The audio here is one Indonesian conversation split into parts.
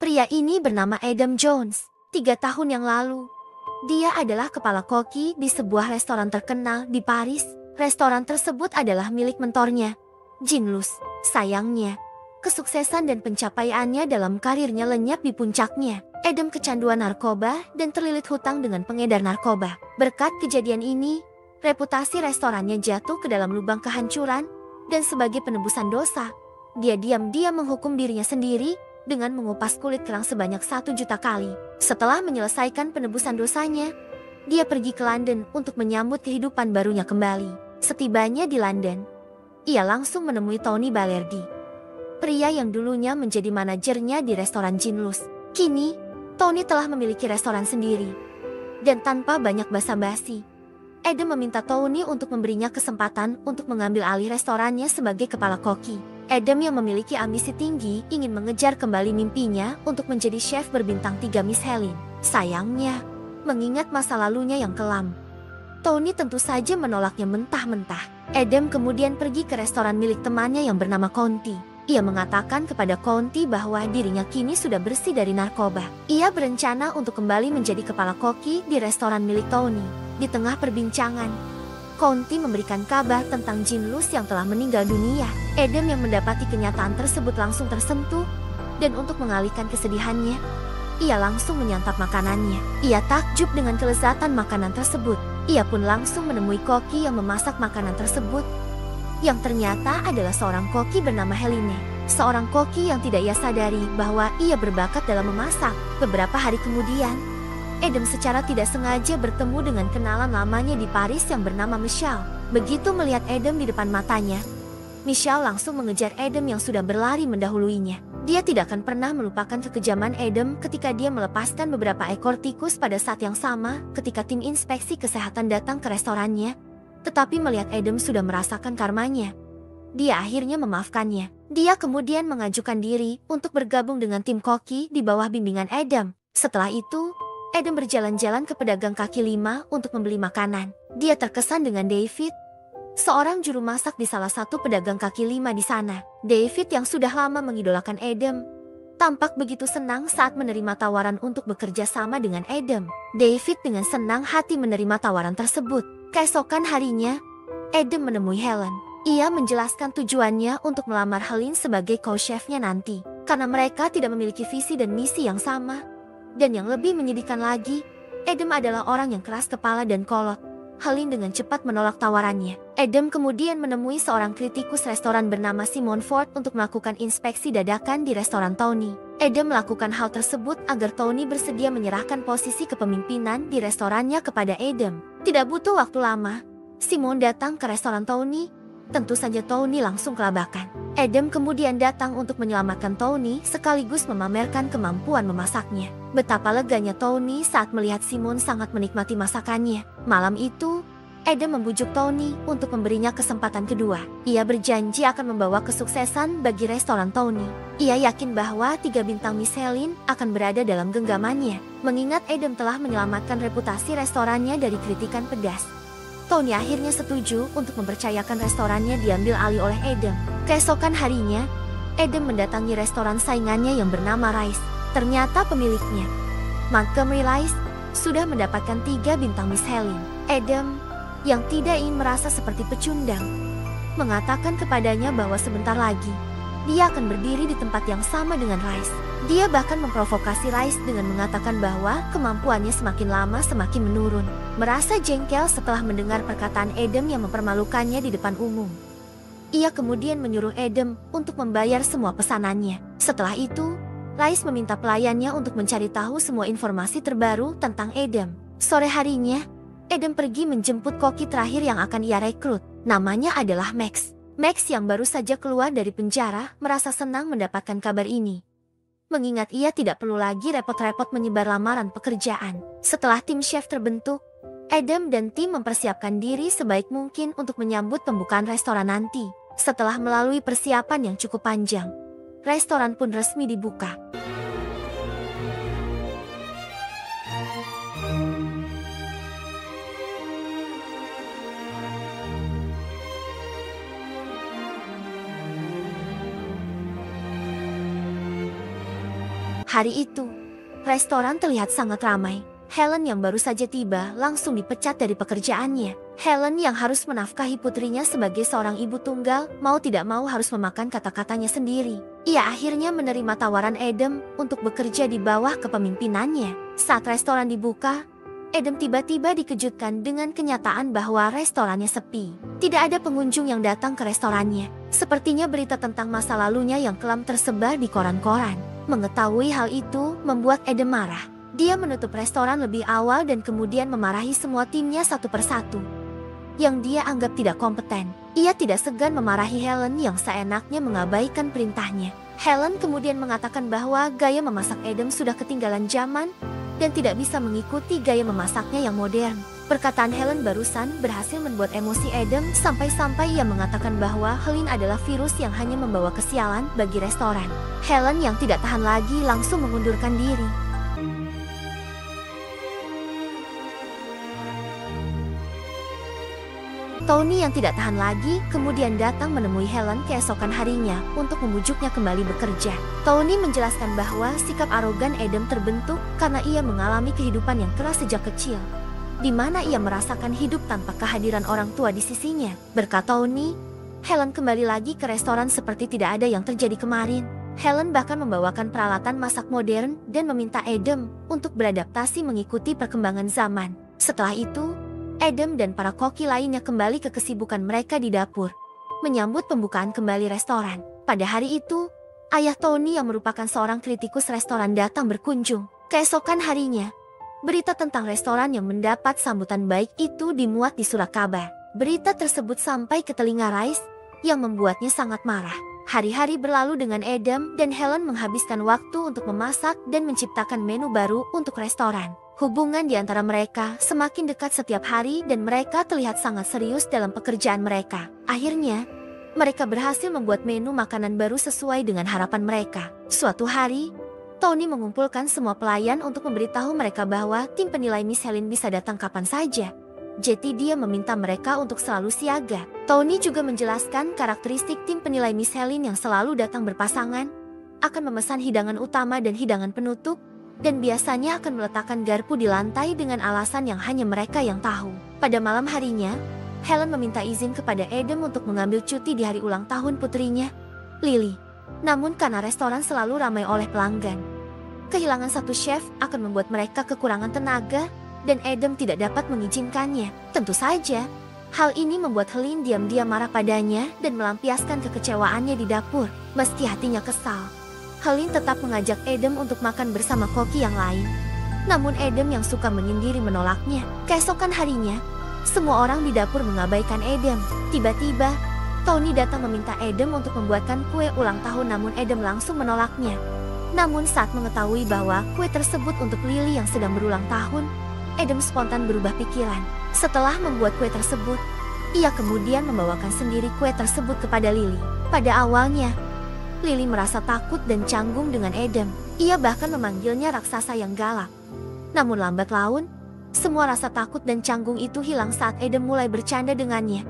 Pria ini bernama Adam Jones. 3 tahun yang lalu, dia adalah kepala koki di sebuah restoran terkenal di Paris. Restoran tersebut adalah milik mentornya, Jean Luce. Sayangnya, kesuksesan dan pencapaiannya dalam karirnya lenyap di puncaknya. Adam kecanduan narkoba dan terlilit hutang dengan pengedar narkoba. Berkat kejadian ini, reputasi restorannya jatuh ke dalam lubang kehancuran, dan sebagai penebusan dosa, dia diam-diam menghukum dirinya sendiri dengan mengupas kulit kerang sebanyak 1 juta kali. Setelah menyelesaikan penebusan dosanya, dia pergi ke London untuk menyambut kehidupan barunya kembali. Setibanya di London, ia langsung menemui Tony Balerdi, pria yang dulunya menjadi manajernya di restoran Jean Luce. Kini, Tony telah memiliki restoran sendiri. Dan tanpa banyak basa-basi, Adam meminta Tony untuk memberinya kesempatan untuk mengambil alih restorannya sebagai kepala koki. Adam yang memiliki ambisi tinggi ingin mengejar kembali mimpinya untuk menjadi chef berbintang 3 Michelin. Sayangnya, mengingat masa lalunya yang kelam, Tony tentu saja menolaknya mentah-mentah. Adam kemudian pergi ke restoran milik temannya yang bernama Conti. Ia mengatakan kepada Conti bahwa dirinya kini sudah bersih dari narkoba. Ia berencana untuk kembali menjadi kepala koki di restoran milik Tony. Di tengah perbincangan, Conti memberikan kabar tentang Jean Luce yang telah meninggal dunia. Adam yang mendapati kenyataan tersebut langsung tersentuh, dan untuk mengalihkan kesedihannya, ia langsung menyantap makanannya. Ia takjub dengan kelezatan makanan tersebut. Ia pun langsung menemui koki yang memasak makanan tersebut, yang ternyata adalah seorang koki bernama Helene. Seorang koki yang tidak ia sadari bahwa ia berbakat dalam memasak. Beberapa hari kemudian, Adam secara tidak sengaja bertemu dengan kenalan lamanya di Paris yang bernama Michelle. Begitu melihat Adam di depan matanya, Michelle langsung mengejar Adam yang sudah berlari mendahuluinya. Dia tidak akan pernah melupakan kekejaman Adam ketika dia melepaskan beberapa ekor tikus pada saat yang sama ketika tim inspeksi kesehatan datang ke restorannya. Tetapi melihat Adam sudah merasakan karmanya, dia akhirnya memaafkannya. Dia kemudian mengajukan diri untuk bergabung dengan tim koki di bawah bimbingan Adam. Setelah itu, Adam berjalan-jalan ke pedagang kaki lima untuk membeli makanan. Dia terkesan dengan David, seorang juru masak di salah satu pedagang kaki lima di sana. David yang sudah lama mengidolakan Adam, tampak begitu senang saat menerima tawaran untuk bekerja sama dengan Adam. David dengan senang hati menerima tawaran tersebut. Keesokan harinya, Adam menemui Helen. Ia menjelaskan tujuannya untuk melamar Helen sebagai co-chefnya nanti, karena mereka tidak memiliki visi dan misi yang sama. Dan yang lebih menyedihkan lagi, Adam adalah orang yang keras kepala dan kolot. Helen dengan cepat menolak tawarannya. Adam kemudian menemui seorang kritikus restoran bernama Simon Ford untuk melakukan inspeksi dadakan di restoran Tony. Adam melakukan hal tersebut agar Tony bersedia menyerahkan posisi kepemimpinan di restorannya kepada Adam. Tidak butuh waktu lama, Simon datang ke restoran Tony. Tentu saja Tony langsung kelabakan. Adam kemudian datang untuk menyelamatkan Tony sekaligus memamerkan kemampuan memasaknya. Betapa leganya Tony saat melihat Simon sangat menikmati masakannya. Malam itu, Adam membujuk Tony untuk memberinya kesempatan kedua. Ia berjanji akan membawa kesuksesan bagi restoran Tony. Ia yakin bahwa 3 bintang Michelin akan berada dalam genggamannya, mengingat Adam telah menyelamatkan reputasi restorannya dari kritikan pedas. Tony akhirnya setuju untuk mempercayakan restorannya diambil alih oleh Adam. Keesokan harinya, Adam mendatangi restoran saingannya yang bernama Rice. Ternyata pemiliknya, Montgomery Rice, sudah mendapatkan 3 bintang Michelin. Adam, yang tidak ingin merasa seperti pecundang, mengatakan kepadanya bahwa sebentar lagi, dia akan berdiri di tempat yang sama dengan Rice. Dia bahkan memprovokasi Rice dengan mengatakan bahwa kemampuannya semakin lama semakin menurun. Merasa jengkel setelah mendengar perkataan Adam yang mempermalukannya di depan umum, ia kemudian menyuruh Adam untuk membayar semua pesanannya. Setelah itu, Rice meminta pelayannya untuk mencari tahu semua informasi terbaru tentang Adam. Sore harinya, Adam pergi menjemput koki terakhir yang akan ia rekrut. Namanya adalah Max. Max yang baru saja keluar dari penjara merasa senang mendapatkan kabar ini, mengingat ia tidak perlu lagi repot-repot menyebar lamaran pekerjaan. Setelah tim chef terbentuk, Adam dan tim mempersiapkan diri sebaik mungkin untuk menyambut pembukaan restoran nanti. Setelah melalui persiapan yang cukup panjang, restoran pun resmi dibuka. Hari itu, restoran terlihat sangat ramai. Helen yang baru saja tiba langsung dipecat dari pekerjaannya. Helen yang harus menafkahi putrinya sebagai seorang ibu tunggal, mau tidak mau harus memakan kata-katanya sendiri. Ia akhirnya menerima tawaran Adam untuk bekerja di bawah kepemimpinannya. Saat restoran dibuka, Adam tiba-tiba dikejutkan dengan kenyataan bahwa restorannya sepi. Tidak ada pengunjung yang datang ke restorannya. Sepertinya berita tentang masa lalunya yang kelam tersebar di koran-koran. Mengetahui hal itu membuat Adam marah. Dia menutup restoran lebih awal dan kemudian memarahi semua timnya satu persatu yang dia anggap tidak kompeten. Ia tidak segan memarahi Helen yang seenaknya mengabaikan perintahnya. Helen kemudian mengatakan bahwa gaya memasak Adam sudah ketinggalan zaman dan tidak bisa mengikuti gaya memasaknya yang modern. Perkataan Helen barusan berhasil membuat emosi Adam sampai-sampai ia mengatakan bahwa Helen adalah virus yang hanya membawa kesialan bagi restoran. Helen yang tidak tahan lagi langsung mengundurkan diri. Tony yang tidak tahan lagi kemudian datang menemui Helen keesokan harinya untuk memujuknya kembali bekerja. Tony menjelaskan bahwa sikap arogan Adam terbentuk karena ia mengalami kehidupan yang keras sejak kecil, di mana ia merasakan hidup tanpa kehadiran orang tua di sisinya. Berkat Tony, Helen kembali lagi ke restoran seperti tidak ada yang terjadi kemarin. Helen bahkan membawakan peralatan masak modern dan meminta Adam untuk beradaptasi mengikuti perkembangan zaman. Setelah itu, Adam dan para koki lainnya kembali ke kesibukan mereka di dapur, menyambut pembukaan kembali restoran. Pada hari itu, ayah Tony yang merupakan seorang kritikus restoran datang berkunjung. Keesokan harinya, berita tentang restoran yang mendapat sambutan baik itu dimuat di surat kabar. Berita tersebut sampai ke telinga Rice, yang membuatnya sangat marah. Hari-hari berlalu dengan Adam dan Helen menghabiskan waktu untuk memasak dan menciptakan menu baru untuk restoran. Hubungan di antara mereka semakin dekat setiap hari dan mereka terlihat sangat serius dalam pekerjaan mereka. Akhirnya, mereka berhasil membuat menu makanan baru sesuai dengan harapan mereka. Suatu hari, Tony mengumpulkan semua pelayan untuk memberitahu mereka bahwa tim penilai Miss Helen bisa datang kapan saja. Jadi dia meminta mereka untuk selalu siaga. Tony juga menjelaskan karakteristik tim penilai Miss Helen yang selalu datang berpasangan, akan memesan hidangan utama dan hidangan penutup, dan biasanya akan meletakkan garpu di lantai dengan alasan yang hanya mereka yang tahu. Pada malam harinya, Helen meminta izin kepada Adam untuk mengambil cuti di hari ulang tahun putrinya, Lily. Namun karena restoran selalu ramai oleh pelanggan, kehilangan satu chef akan membuat mereka kekurangan tenaga, dan Adam tidak dapat mengizinkannya. Tentu saja, hal ini membuat Helen diam-diam marah padanya dan melampiaskan kekecewaannya di dapur. Meski hatinya kesal, Helen tetap mengajak Adam untuk makan bersama koki yang lain. Namun Adam yang suka menyendiri menolaknya. Keesokan harinya, semua orang di dapur mengabaikan Adam. Tiba-tiba, Tony datang meminta Adam untuk membuatkan kue ulang tahun, namun Adam langsung menolaknya. Namun saat mengetahui bahwa kue tersebut untuk Lily yang sedang berulang tahun, Adam spontan berubah pikiran. Setelah membuat kue tersebut, ia kemudian membawakan sendiri kue tersebut kepada Lily. Pada awalnya, Lily merasa takut dan canggung dengan Adam. Ia bahkan memanggilnya raksasa yang galak. Namun lambat laun, semua rasa takut dan canggung itu hilang saat Adam mulai bercanda dengannya.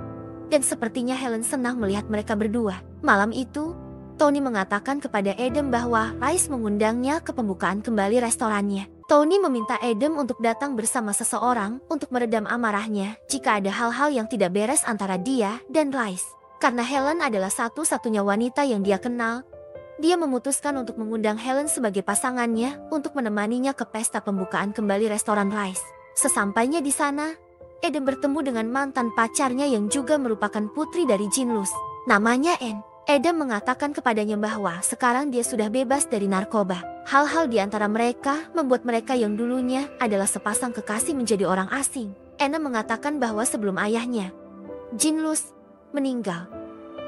Dan sepertinya Helen senang melihat mereka berdua. Malam itu, Tony mengatakan kepada Adam bahwa Rice mengundangnya ke pembukaan kembali restorannya. Tony meminta Adam untuk datang bersama seseorang untuk meredam amarahnya jika ada hal-hal yang tidak beres antara dia dan Rice. Karena Helen adalah satu-satunya wanita yang dia kenal, dia memutuskan untuk mengundang Helen sebagai pasangannya untuk menemaninya ke pesta pembukaan kembali restoran Rice. Sesampainya di sana, Adam bertemu dengan mantan pacarnya yang juga merupakan putri dari Jinlus. Namanya Anne. Adam mengatakan kepadanya bahwa sekarang dia sudah bebas dari narkoba. Hal-hal di antara mereka membuat mereka yang dulunya adalah sepasang kekasih menjadi orang asing. Anne mengatakan bahwa sebelum ayahnya, Jinlus, meninggal,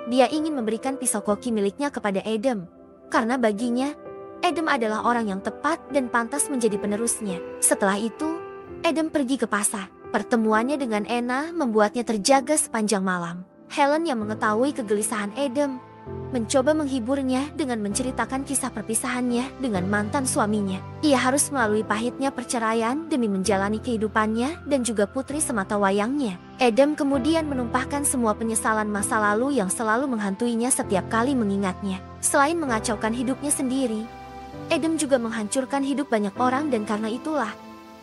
dia ingin memberikan pisau koki miliknya kepada Adam. Karena baginya, Adam adalah orang yang tepat dan pantas menjadi penerusnya. Setelah itu, Adam pergi ke pasar. Pertemuannya dengan Anna membuatnya terjaga sepanjang malam. Helen yang mengetahui kegelisahan Adam, mencoba menghiburnya dengan menceritakan kisah perpisahannya dengan mantan suaminya. Ia harus melalui pahitnya perceraian demi menjalani kehidupannya dan juga putri semata wayangnya. Adam kemudian menumpahkan semua penyesalan masa lalu yang selalu menghantuinya setiap kali mengingatnya. Selain mengacaukan hidupnya sendiri, Adam juga menghancurkan hidup banyak orang dan karena itulah,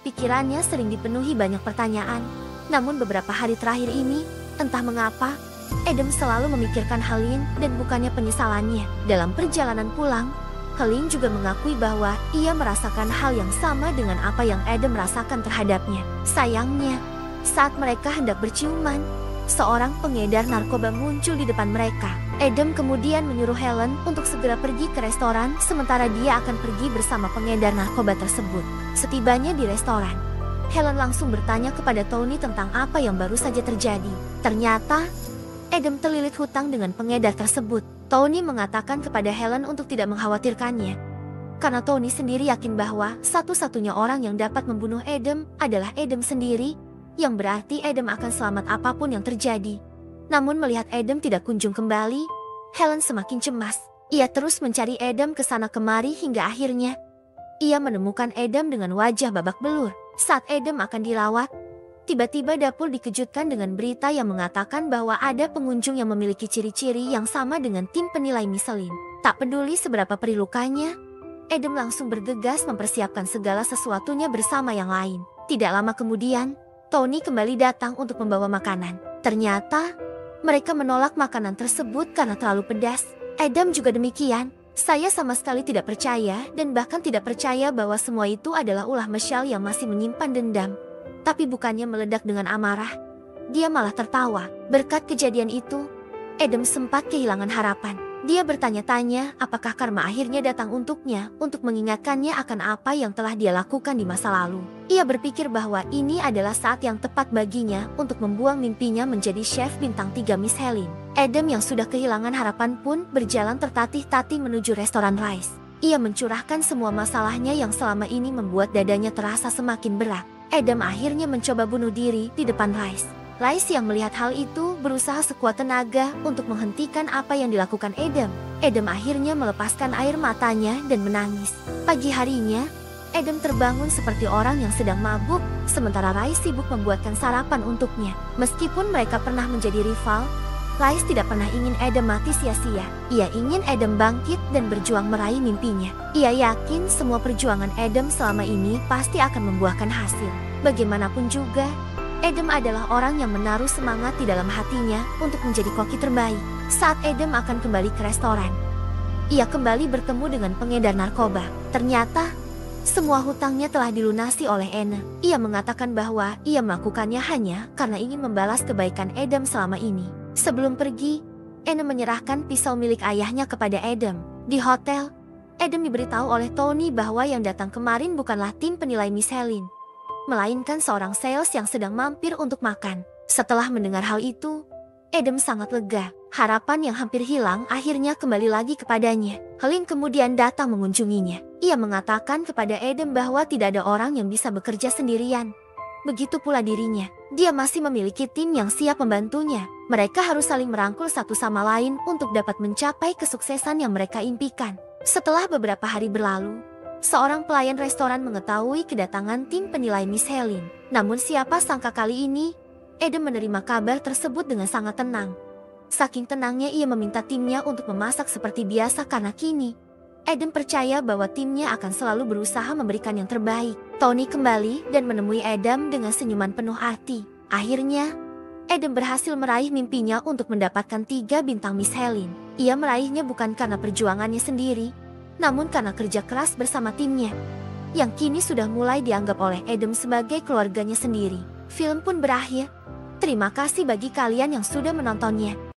pikirannya sering dipenuhi banyak pertanyaan. Namun beberapa hari terakhir ini, entah mengapa, Adam selalu memikirkan Helene dan bukannya penyesalannya. Dalam perjalanan pulang, Helene juga mengakui bahwa ia merasakan hal yang sama dengan apa yang Adam rasakan terhadapnya. Sayangnya, saat mereka hendak berciuman, seorang pengedar narkoba muncul di depan mereka. Adam kemudian menyuruh Helen untuk segera pergi ke restoran, sementara dia akan pergi bersama pengedar narkoba tersebut. Setibanya di restoran, Helen langsung bertanya kepada Tony tentang apa yang baru saja terjadi. Ternyata, Adam terlilit hutang dengan pengedar tersebut. Tony mengatakan kepada Helen untuk tidak mengkhawatirkannya, karena Tony sendiri yakin bahwa satu-satunya orang yang dapat membunuh Adam adalah Adam sendiri, yang berarti Adam akan selamat apapun yang terjadi. Namun melihat Adam tidak kunjung kembali, Helen semakin cemas. Ia terus mencari Adam ke sana kemari hingga akhirnya ia menemukan Adam dengan wajah babak belur. Saat Adam akan dirawat, tiba-tiba dapur dikejutkan dengan berita yang mengatakan bahwa ada pengunjung yang memiliki ciri-ciri yang sama dengan tim penilai Michelin. Tak peduli seberapa perih lukanya, Adam langsung bergegas mempersiapkan segala sesuatunya bersama yang lain. Tidak lama kemudian, Tony kembali datang untuk membawa makanan. Ternyata, mereka menolak makanan tersebut karena terlalu pedas. Adam juga demikian. Saya sama sekali tidak percaya dan bahkan tidak percaya bahwa semua itu adalah ulah Michelle yang masih menyimpan dendam. Tapi bukannya meledak dengan amarah, dia malah tertawa. Berkat kejadian itu, Adam sempat kehilangan harapan. Dia bertanya-tanya apakah karma akhirnya datang untuknya untuk mengingatkannya akan apa yang telah dia lakukan di masa lalu. Ia berpikir bahwa ini adalah saat yang tepat baginya untuk membuang mimpinya menjadi chef bintang 3 Michelin. Adam yang sudah kehilangan harapan pun berjalan tertatih-tatih menuju restoran Rice. Ia mencurahkan semua masalahnya yang selama ini membuat dadanya terasa semakin berat. Adam akhirnya mencoba bunuh diri di depan Rice. Rice yang melihat hal itu berusaha sekuat tenaga untuk menghentikan apa yang dilakukan Adam. Adam akhirnya melepaskan air matanya dan menangis. Pagi harinya, Adam terbangun seperti orang yang sedang mabuk, sementara Rice sibuk membuatkan sarapan untuknya. Meskipun mereka pernah menjadi rival, Rice tidak pernah ingin Adam mati sia-sia. Ia ingin Adam bangkit dan berjuang meraih mimpinya. Ia yakin semua perjuangan Adam selama ini pasti akan membuahkan hasil. Bagaimanapun juga, Adam adalah orang yang menaruh semangat di dalam hatinya untuk menjadi koki terbaik. Saat Adam akan kembali ke restoran, ia kembali bertemu dengan pengedar narkoba. Ternyata, semua hutangnya telah dilunasi oleh Anna. Ia mengatakan bahwa ia melakukannya hanya karena ingin membalas kebaikan Adam selama ini. Sebelum pergi, Anna menyerahkan pisau milik ayahnya kepada Adam. Di hotel, Adam diberitahu oleh Tony bahwa yang datang kemarin bukanlah tim penilai Michelin, melainkan seorang sales yang sedang mampir untuk makan. Setelah mendengar hal itu, Adam sangat lega. Harapan yang hampir hilang akhirnya kembali lagi kepadanya. Helene kemudian datang mengunjunginya. Ia mengatakan kepada Adam bahwa tidak ada orang yang bisa bekerja sendirian. Begitu pula dirinya. Dia masih memiliki tim yang siap membantunya. Mereka harus saling merangkul satu sama lain untuk dapat mencapai kesuksesan yang mereka impikan. Setelah beberapa hari berlalu, seorang pelayan restoran mengetahui kedatangan tim penilai Michelin. Namun siapa sangka kali ini, Adam menerima kabar tersebut dengan sangat tenang. Saking tenangnya ia meminta timnya untuk memasak seperti biasa karena kini, Adam percaya bahwa timnya akan selalu berusaha memberikan yang terbaik. Tony kembali dan menemui Adam dengan senyuman penuh arti. Akhirnya, Adam berhasil meraih mimpinya untuk mendapatkan 3 bintang Michelin. Ia meraihnya bukan karena perjuangannya sendiri, namun karena kerja keras bersama timnya, yang kini sudah mulai dianggap oleh Adam sebagai keluarganya sendiri. Film pun berakhir. Terima kasih bagi kalian yang sudah menontonnya.